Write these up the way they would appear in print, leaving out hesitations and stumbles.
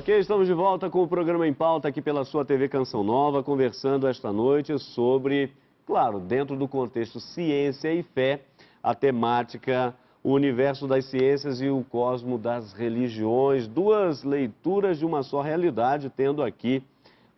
Ok, estamos de volta com o programa Em Pauta aqui pela sua TV Canção Nova, conversando esta noite sobre, claro, dentro do contexto ciência e fé, a temática, o universo das ciências e o cosmo das religiões, duas leituras de uma só realidade, tendo aqui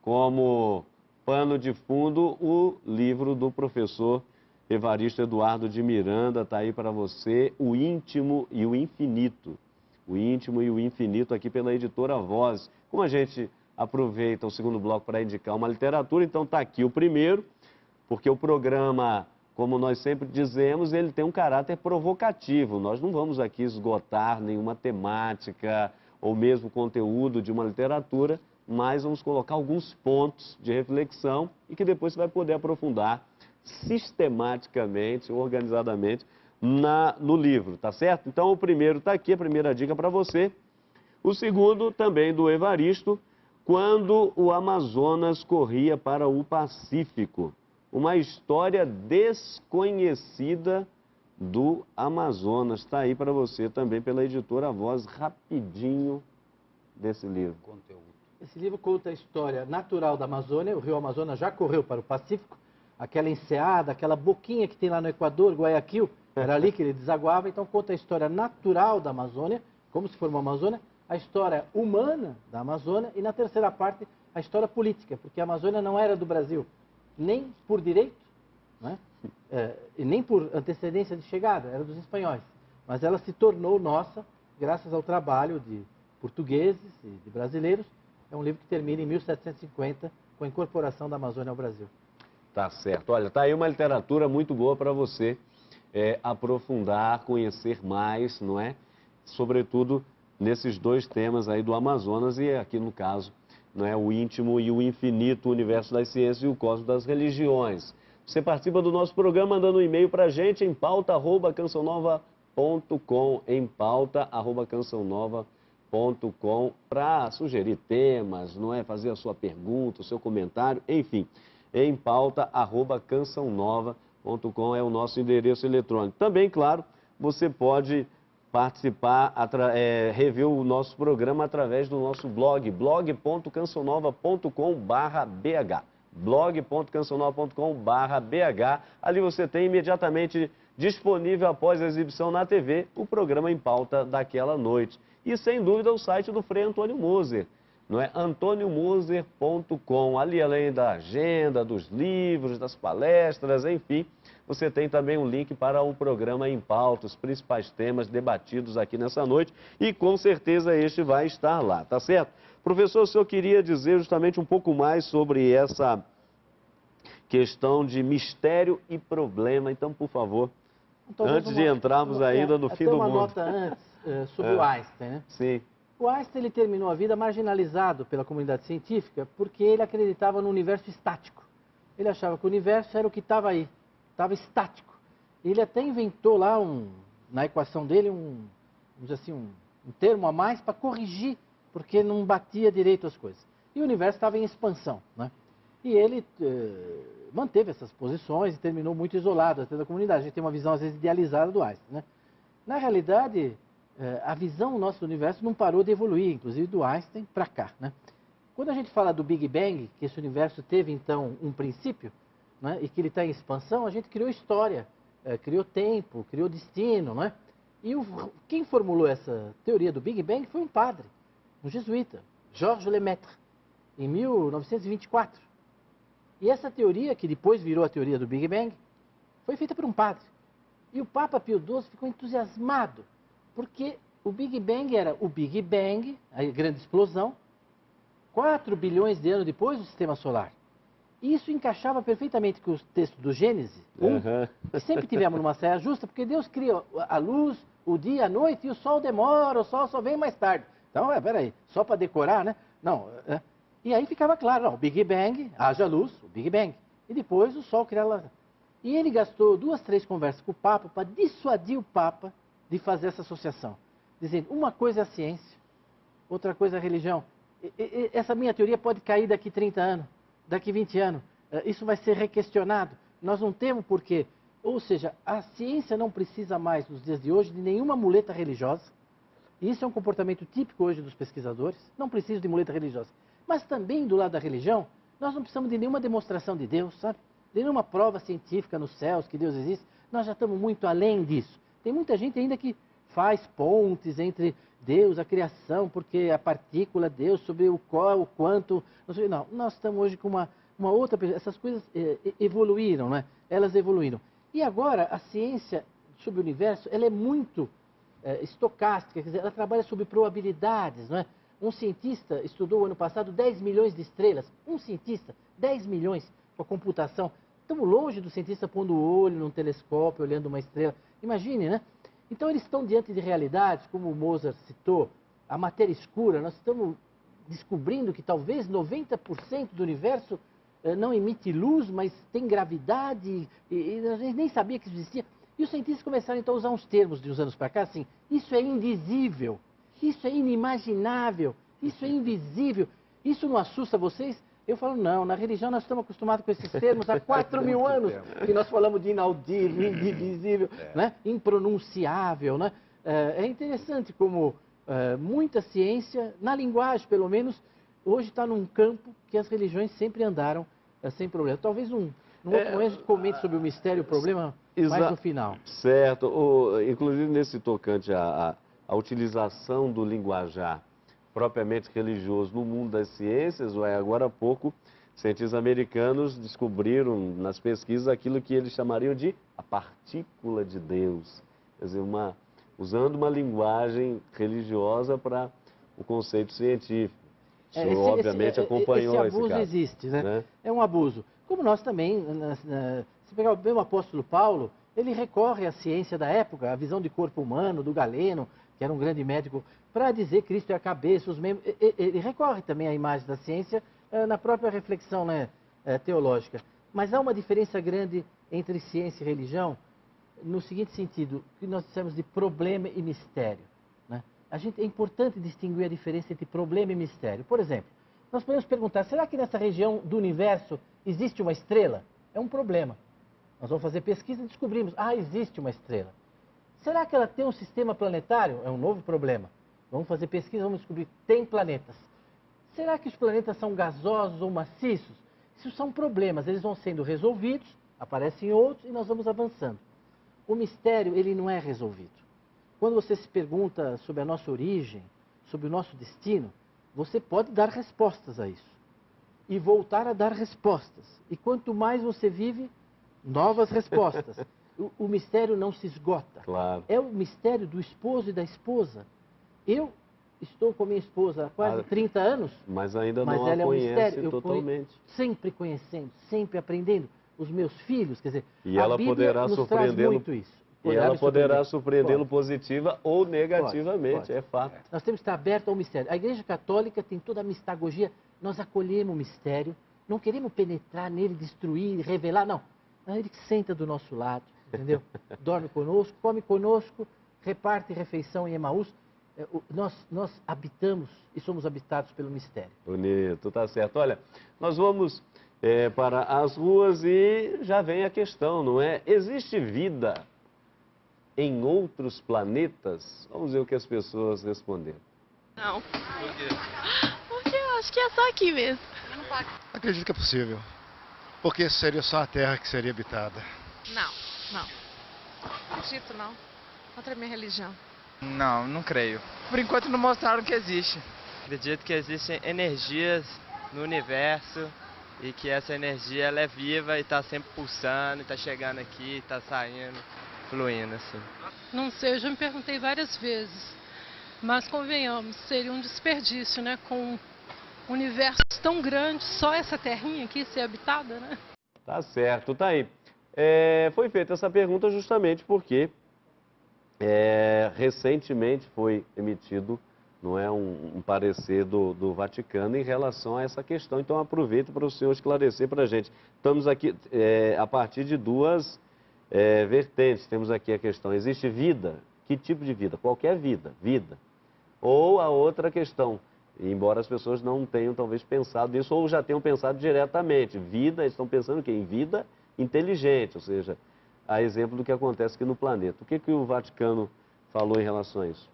como pano de fundo o livro do professor Evaristo Eduardo de Miranda, está aí para você, O Íntimo e o Infinito. O Íntimo e o Infinito aqui pela editora Voz. Como a gente aproveita o segundo bloco para indicar uma literatura, então está aqui o primeiro, porque o programa, como nós sempre dizemos, ele tem um caráter provocativo. Nós não vamos aqui esgotar nenhuma temática ou mesmo conteúdo de uma literatura, mas vamos colocar alguns pontos de reflexão e que depois você vai poder aprofundar sistematicamente, organizadamente, no livro, tá certo? Então o primeiro está aqui, a primeira dica para você. O segundo, também do Evaristo, Quando o Amazonas Corria para o Pacífico. Uma história desconhecida do Amazonas. Está aí para você também pela editora Voz, rapidinho desse livro. Conteúdo. Esse livro conta a história natural da Amazônia. O rio Amazonas já correu para o Pacífico. Aquela enseada, aquela boquinha que tem lá no Equador, Guayaquil, era ali que ele desaguava. Então conta a história natural da Amazônia, como se for uma Amazônia, a história humana da Amazônia e na terceira parte a história política, porque a Amazônia não era do Brasil, nem por direito, né? E nem por antecedência de chegada, era dos espanhóis. Mas ela se tornou nossa graças ao trabalho de portugueses e de brasileiros. É um livro que termina em 1750 com a incorporação da Amazônia ao Brasil. Tá certo. Olha, tá aí uma literatura muito boa para você aprofundar, conhecer mais, não é? Sobretudo nesses dois temas aí do Amazonas e aqui no caso, não é, o íntimo e o infinito, o universo das ciências e o cosmos das religiões. Você participa do nosso programa mandando um e-mail para a gente em pauta@cançãonova.com, em pauta@cançãonova.com, para sugerir temas, não é, fazer a sua pergunta, o seu comentário, enfim. Em pauta@cançãonova.com é o nosso endereço eletrônico. Também, claro, você pode participar, rever o nosso programa através do nosso blog, blog.cançãonova.com/bh, blog.cançãonova.com/bh. Ali você tem imediatamente disponível após a exibição na TV o programa Em Pauta daquela noite. E sem dúvida o site do Frei Antônio Moser, não é? antoniomoser.com. Ali, além da agenda, dos livros, das palestras, enfim, você tem também um link para o programa Em Pauta, os principais temas debatidos aqui nessa noite, e com certeza este vai estar lá, tá certo? Professor, o senhor queria dizer justamente um pouco mais sobre essa questão de mistério e problema, então, por favor, então, antes de entrarmos ainda no fim do mundo. Uma nota antes sobre o Einstein, né? Sim. O Einstein ele terminou a vida marginalizado pela comunidade científica porque ele acreditava no universo estático. Ele achava que o universo era o que estava aí, estava estático. Ele até inventou lá, na equação dele, vamos dizer assim, um termo a mais para corrigir, porque não batia direito as coisas. E o universo estava em expansão, né? E ele manteve essas posições e terminou muito isolado até da comunidade. A gente tem uma visão, às vezes, idealizada do Einstein, né? Na realidade, a visão nossa do universo não parou de evoluir, inclusive do Einstein para cá, né? Quando a gente fala do Big Bang, que esse universo teve então um princípio, né, e que ele está em expansão, a gente criou história, criou tempo, criou destino, né? E quem formulou essa teoria do Big Bang foi um padre, um jesuíta, Georges Lemaitre, em 1924. E essa teoria, que depois virou a teoria do Big Bang, foi feita por um padre. E o Papa Pio XII ficou entusiasmado, porque o Big Bang era o Big Bang, a grande explosão, 4 bilhões de anos depois do Sistema Solar. E isso encaixava perfeitamente com o texto do Gênesis 1, que sempre tivemos numa saia justa, porque Deus cria a luz, o dia, a noite, e o sol demora, o sol só vem mais tarde. Então, peraí, só para decorar, né? Não, e aí ficava claro, não, o Big Bang, haja luz, o Big Bang. E depois o sol criava... E ele gastou 2, 3 conversas com o Papa para dissuadir o Papa de fazer essa associação. Dizendo, uma coisa é a ciência, outra coisa é a religião. Essa minha teoria pode cair daqui 30 anos, daqui 20 anos. Isso vai ser requestionado. Nós não temos porquê. Ou seja, a ciência não precisa mais, nos dias de hoje, de nenhuma muleta religiosa. E isso é um comportamento típico hoje dos pesquisadores, não preciso de muleta religiosa. Mas também do lado da religião, nós não precisamos de nenhuma demonstração de Deus, sabe? De nenhuma prova científica nos céus que Deus existe. Nós já estamos muito além disso. Tem muita gente ainda que faz pontes entre Deus, a criação, porque a partícula, Deus, sobre o qual, o quanto... Não, nós estamos hoje com uma outra... Essas coisas evoluíram, né? Elas evoluíram. E agora, a ciência sobre o universo, ela é muito estocástica, quer dizer, ela trabalha sobre probabilidades, não é? Um cientista estudou ano passado 10 milhões de estrelas. Um cientista, 10 milhões com a computação. Estamos longe do cientista pondo o olho num telescópio, olhando uma estrela. Imagine, né? Então, eles estão diante de realidades, como o Mozart citou, a matéria escura. Nós estamos descobrindo que talvez 90% do universo não emite luz, mas tem gravidade, e a gente nem sabia que isso existia. E os cientistas começaram então a usar uns termos de uns anos para cá, assim, isso é indizível, isso é inimaginável, isso é invisível. Isso não assusta vocês? Eu falo, não, na religião nós estamos acostumados com esses termos há 4.000 anos, que nós falamos de inaudível, indivisível, né? Impronunciável. Né? É interessante como muita ciência, na linguagem pelo menos, hoje está num campo que as religiões sempre andaram sem problema. Talvez num outro momento a gente comente sobre o mistério, o problema, mais no final. Certo. Inclusive nesse tocante à utilização do linguajar propriamente religioso no mundo das ciências, agora há pouco, cientistas americanos descobriram nas pesquisas aquilo que eles chamariam de a partícula de Deus. Quer dizer, usando uma linguagem religiosa para o conceito científico. O senhor, obviamente, acompanhou esse abuso caso. Existe, né? É um abuso. Como nós também, se pegar o mesmo apóstolo Paulo, ele recorre à ciência da época, à visão de corpo humano, do Galeno, que era um grande médico, para dizer que Cristo é a cabeça, os membros. Ele recorre também à imagem da ciência na própria reflexão, né, teológica. Mas há uma diferença grande entre ciência e religião, no seguinte sentido, que nós dissemos de problema e mistério. Né? É importante distinguir a diferença entre problema e mistério. Por exemplo, nós podemos perguntar, será que nessa região do universo existe uma estrela? É um problema. Nós vamos fazer pesquisa e descobrimos, existe uma estrela. Será que ela tem um sistema planetário? É um novo problema. Vamos fazer pesquisa, vamos descobrir, tem planetas. Será que os planetas são gasosos ou maciços? Isso são problemas, eles vão sendo resolvidos, aparecem outros e nós vamos avançando. O mistério, ele não é resolvido. Quando você se pergunta sobre a nossa origem, sobre o nosso destino, você pode dar respostas a isso. E voltar a dar respostas. E quanto mais você vive, novas respostas. O mistério não se esgota. Claro. É o mistério do esposo e da esposa. Eu estou com a minha esposa há quase 30 anos. Mas ainda não a conhece totalmente. Sempre conhecendo, sempre aprendendo. Os meus filhos, quer dizer, e ela poderá surpreendê-lo muito isso. E ela poderá surpreendê-lo positiva ou negativamente, pode. É fato. Nós temos que estar abertos ao mistério. A Igreja Católica tem toda a mistagogia. Nós acolhemos o mistério, não queremos penetrar nele, destruir, revelar, não. Ele senta do nosso lado, entendeu? Dorme conosco, come conosco, reparte refeição em Emaús. Nós habitamos e somos habitados pelo mistério. Bonito, tá certo. Olha, nós vamos para as ruas e já vem a questão, não é? Existe vida em outros planetas? Vamos ver o que as pessoas responderam. Não. Por quê? Porque eu acho que é só aqui mesmo. Acredito que é possível. Porque seria só a Terra que seria habitada. Não. Acredito não. Contra a minha religião. Não, não creio. Por enquanto não mostraram que existe. Acredito que existem energias no universo e que essa energia ela é viva e está sempre pulsando, está chegando aqui, está saindo, fluindo assim. Não sei, eu já me perguntei várias vezes, mas convenhamos, seria um desperdício, né? Com um universo tão grande, só essa terrinha aqui ser habitada, né? Tá certo, tá aí. Foi feita essa pergunta justamente porque recentemente foi emitido, não é, um parecer do Vaticano em relação a essa questão. Então aproveito para o senhor esclarecer para a gente. Estamos aqui a partir de duas vertentes. Temos aqui a questão, existe vida? Que tipo de vida? Qualquer vida, vida. Ou a outra questão, embora as pessoas não tenham talvez pensado nisso, ou já tenham pensado diretamente. Vida, estão pensando o quê? Em vida inteligente, ou seja, a exemplo do que acontece aqui no planeta. O que o Vaticano falou em relação a isso?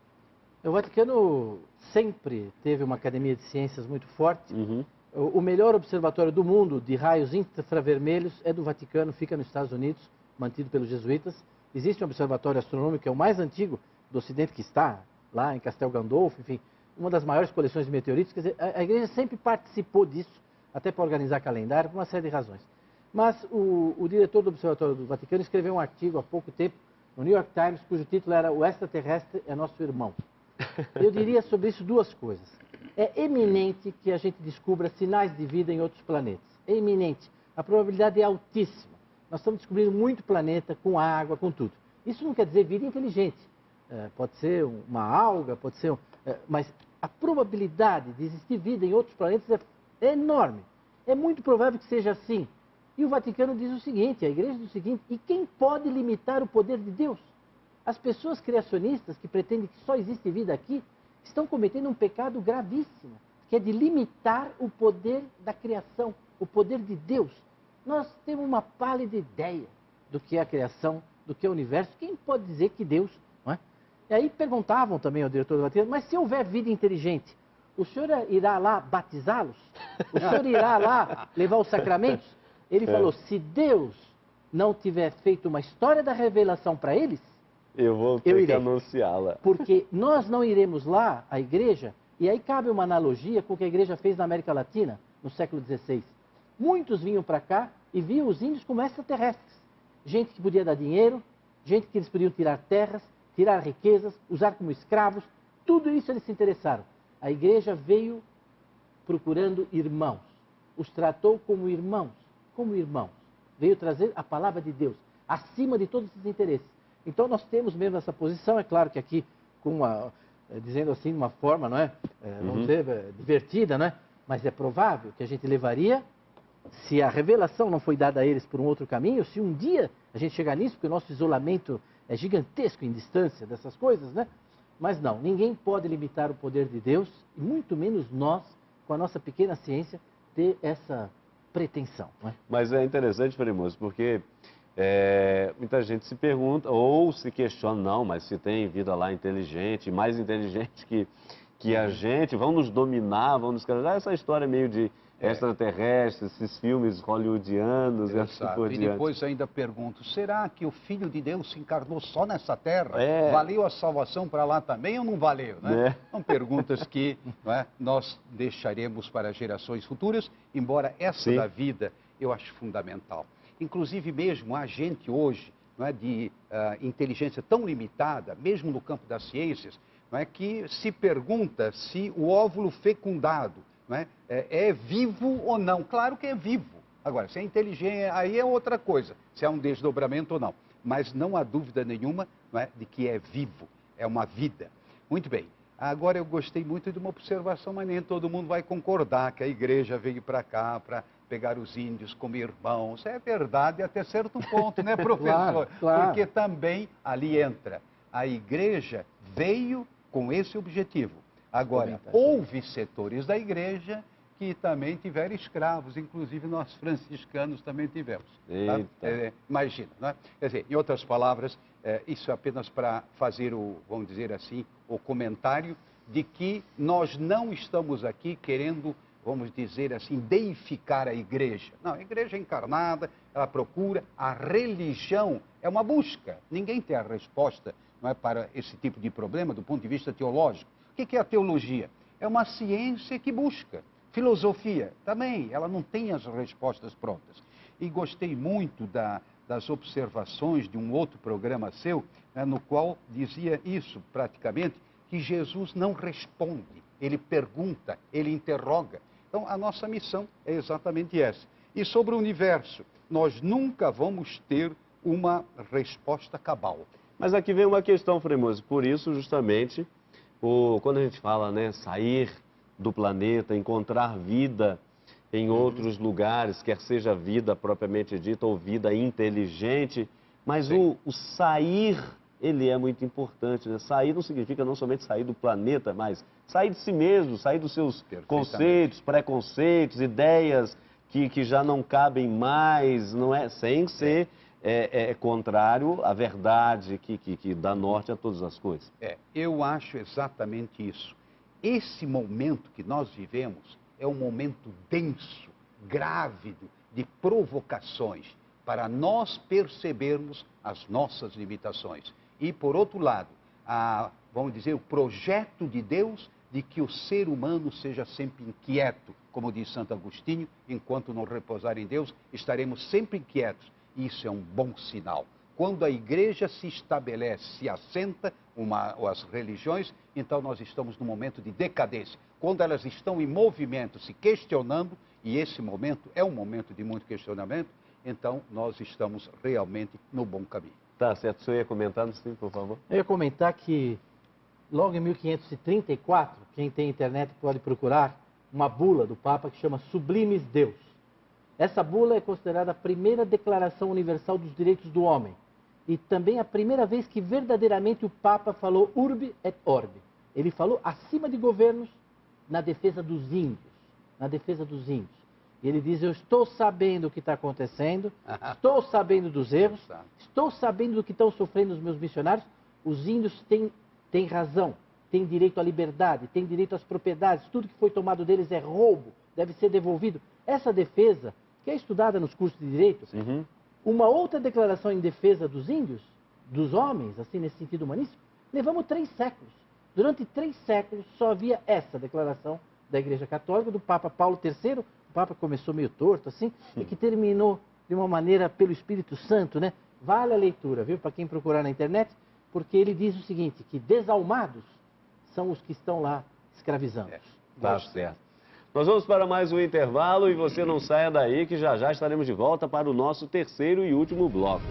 O Vaticano sempre teve uma academia de ciências muito forte. Uhum. O melhor observatório do mundo de raios infravermelhos é do Vaticano, fica nos Estados Unidos, mantido pelos jesuítas. Existe um observatório astronômico que é o mais antigo do Ocidente, que está lá em Castel Gandolfo, enfim, uma das maiores coleções de meteoritos. Quer dizer, a Igreja sempre participou disso, até para organizar calendário, por uma série de razões. Mas o diretor do Observatório do Vaticano escreveu um artigo há pouco tempo no New York Times, cujo título era "O extraterrestre é nosso irmão". Eu diria sobre isso duas coisas. É eminente que a gente descubra sinais de vida em outros planetas. É eminente. A probabilidade é altíssima. Nós estamos descobrindo muito planeta com água, com tudo. Isso não quer dizer vida inteligente. Pode ser uma alga, pode ser... mas a probabilidade de existir vida em outros planetas é enorme. É muito provável que seja assim. E o Vaticano diz o seguinte, a Igreja diz o seguinte: e quem pode limitar o poder de Deus? As pessoas criacionistas que pretendem que só existe vida aqui estão cometendo um pecado gravíssimo, que é de limitar o poder da criação, o poder de Deus. Nós temos uma pálida ideia do que é a criação, do que é o universo. Quem pode dizer que Deus, não é? E aí perguntavam também ao diretor do Vaticano, mas se houver vida inteligente, o senhor irá lá batizá-los? O senhor irá lá levar os sacramentos? Ele falou, se Deus não tiver feito uma história da revelação para eles, eu vou ter que anunciá-la. Porque nós não iremos lá, a igreja, e aí cabe uma analogia com o que a igreja fez na América Latina, no século XVI. Muitos vinham para cá e viam os índios como extraterrestres. Gente que podia dar dinheiro, gente que eles podiam tirar terras, tirar riquezas, usar como escravos, tudo isso eles se interessaram. A igreja veio procurando irmãos, os tratou como irmãos, veio trazer a palavra de Deus, acima de todos esses interesses. Então nós temos mesmo essa posição, é claro que aqui, dizendo assim de uma forma, não é? Vamos dizer, divertida, não é? Mas é provável que a gente levaria, se a revelação não foi dada a eles por um outro caminho, se um dia a gente chegar nisso, porque o nosso isolamento é gigantesco em distância dessas coisas, né? Mas não, ninguém pode limitar o poder de Deus, e muito menos nós, com a nossa pequena ciência, ter essa pretensão. Não é? Mas é interessante, Frei Moço, porque muita gente se pergunta, ou se questiona, não, mas se tem vida lá inteligente, mais inteligente que a gente, vão nos dominar, vão nos casar. Essa história meio de extraterrestres, esses filmes hollywoodianos e assim por diante. E depois ainda pergunto, será que o Filho de Deus se encarnou só nessa terra? Valeu a salvação para lá também ou não valeu? Né? São perguntas que nós deixaremos para gerações futuras, embora essa da vida eu acho fundamental. Inclusive mesmo a gente hoje, de inteligência tão limitada, mesmo no campo das ciências, que se pergunta se o óvulo fecundado é vivo ou não. Claro que é vivo. Agora, se é inteligente, aí é outra coisa, se é um desdobramento ou não. Mas não há dúvida nenhuma de que é vivo, é uma vida. Muito bem. Agora eu gostei muito de uma observação, mas nem todo mundo vai concordar que a igreja veio para cá para pegar os índios como irmãos. É verdade até certo ponto, né, professor? Claro. Porque também ali entra. A igreja veio com esse objetivo. Agora, houve setores da igreja que também tiveram escravos, inclusive nós franciscanos também tivemos. Tá? Imagina, né? Quer dizer, em outras palavras, isso é apenas para fazer vamos dizer assim, o comentário de que nós não estamos aqui querendo, vamos dizer assim, deificar a igreja. Não, a igreja é encarnada, ela procura, a religião é uma busca. Ninguém tem a resposta para esse tipo de problema do ponto de vista teológico. O que é a teologia? É uma ciência que busca. Filosofia também, ela não tem as respostas prontas. E gostei muito das observações de um outro programa seu, no qual dizia isso praticamente, que Jesus não responde, ele pergunta, ele interroga. Então a nossa missão é exatamente essa. E sobre o universo, nós nunca vamos ter uma resposta cabal. Mas aqui vem uma questão, Frei Moço, por isso justamente, quando a gente fala, sair do planeta, encontrar vida em outros lugares, quer seja vida propriamente dita ou vida inteligente, mas o sair, ele é muito importante, né? Sair não significa não somente sair do planeta, mas sair de si mesmo, sair dos seus conceitos, preconceitos, ideias que já não cabem mais, não é? Sem ser é contrário à verdade que dá norte a todas as coisas. Eu acho exatamente isso. Esse momento que nós vivemos é um momento denso, grávido, de provocações, para nós percebermos as nossas limitações. E, por outro lado, vamos dizer, o projeto de Deus de que o ser humano seja sempre inquieto, como diz Santo Agostinho, enquanto não repousar em Deus, estaremos sempre inquietos. Isso é um bom sinal. Quando a igreja se estabelece, se assenta, as religiões, então nós estamos num momento de decadência. Quando elas estão em movimento, se questionando, e esse momento é um momento de muito questionamento, então nós estamos realmente no bom caminho. Tá certo. O senhor ia comentar, sim, por favor? Eu ia comentar que logo em 1534, quem tem internet pode procurar uma bula do Papa que chama Sublimes Deus. Essa bula é considerada a primeira declaração universal dos direitos do homem e também a primeira vez que verdadeiramente o Papa falou urbi et orbi. Ele falou acima de governos na defesa dos índios, na defesa dos índios. E ele diz, eu estou sabendo o que está acontecendo, estou sabendo dos erros, estou sabendo do que estão sofrendo os meus missionários. Os índios têm razão, têm direito à liberdade, têm direito às propriedades, tudo que foi tomado deles é roubo, deve ser devolvido. Essa defesa, que é estudada nos cursos de direito, uma outra declaração em defesa dos índios, dos homens, assim nesse sentido humanístico, levamos 3 séculos. Durante 3 séculos só havia essa declaração da Igreja Católica, do Papa Paulo III. O Papa começou meio torto, assim, e que terminou de uma maneira pelo Espírito Santo, né? Vale a leitura, viu, para quem procurar na internet, porque ele diz o seguinte, que desalmados são os que estão lá escravizando. Tá certo. Nós vamos para mais um intervalo e você não saia daí que já já estaremos de volta para o nosso terceiro e último bloco.